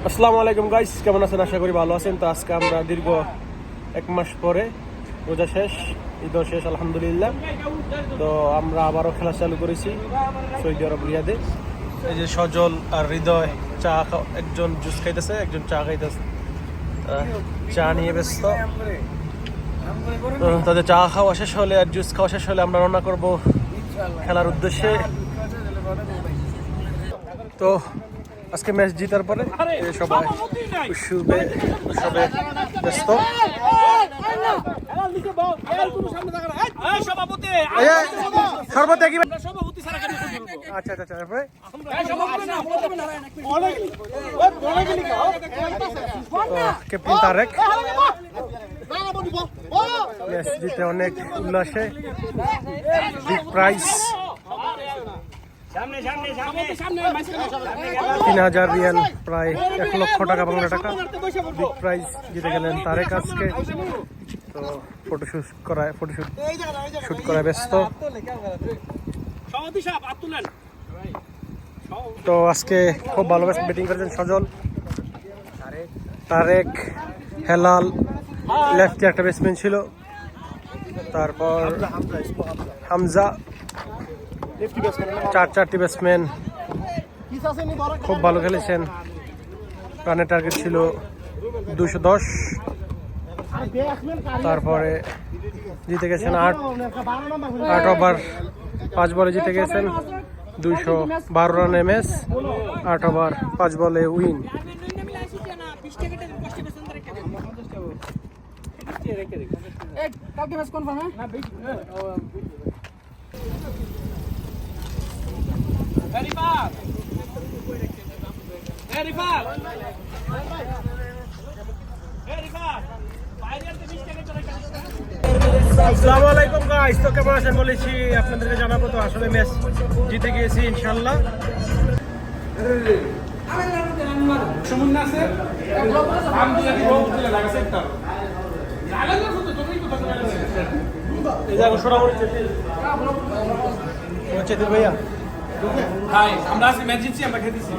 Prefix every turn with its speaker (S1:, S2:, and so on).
S1: আসসালামু আলাইকুম গাইস, কেমন আছেন? আশা করি ভালো আছেন। তো আজকে আমরা দীর্ঘ এক মাস পরে রোজা শেষ, ঈদও শেষ আলহামদুলিল্লাহ। তো আমরা আবারও খেলা চালু করেছি সৌদি আরব রিয়াদে। এই যে সজল আর হৃদয় চা একজন জুস খাইতেছে, একজন চা খাইতেছে, চা নিয়ে ব্যস্ত। তো তাদের চা খাওয়া শেষ হলে আর জুস খাওয়া শেষ হলে আমরা রওনা করব খেলার উদ্দেশ্যে। তো আজকে ম্যাচ জিতার পরে সবাই উৎসবে ব্যস্ত। আচ্ছা আচ্ছা, ক্যাপ্টেন তারেক ম্যাচ জিতে অনেক উল্লাসে, বিগ প্রাইজ 3000 রিয়াল, প্রায় 1 লক্ষ টাকা, বাংলা টাকা বিগ প্রাইজ জিতে গেলেন তারেক আজকে। তো ফটোশুট করায় ব্যস্ত। তো আজকে খুব ভালো ব্যাটিং করেছেন সজল, তারেক, হেলাল, লেফটে একটা ব্যাটসম্যান ছিল, তারপর হামজা, চারটি ব্যাটসম্যান খুব ভালো খেলেছেন। রানের টার্গেট ছিল 210, তারপরে জিতে গেছেন 8 ওভার 5 বলে জিতে গেছেন 212 রানের ম্যাচ, 8 ওভার 5 বলে উইন। আসসালামু আলাইকুম গাইস, তো কেমন আছেন বলেছি আপনাদেরকে জানাবো। তো আসলে ম্যাচ জিতে গিয়েছি ইনশাল্লাহ। ভাইয়া আমরা আজকে ম্যাচ জিতছি, আমরা খেতেছি।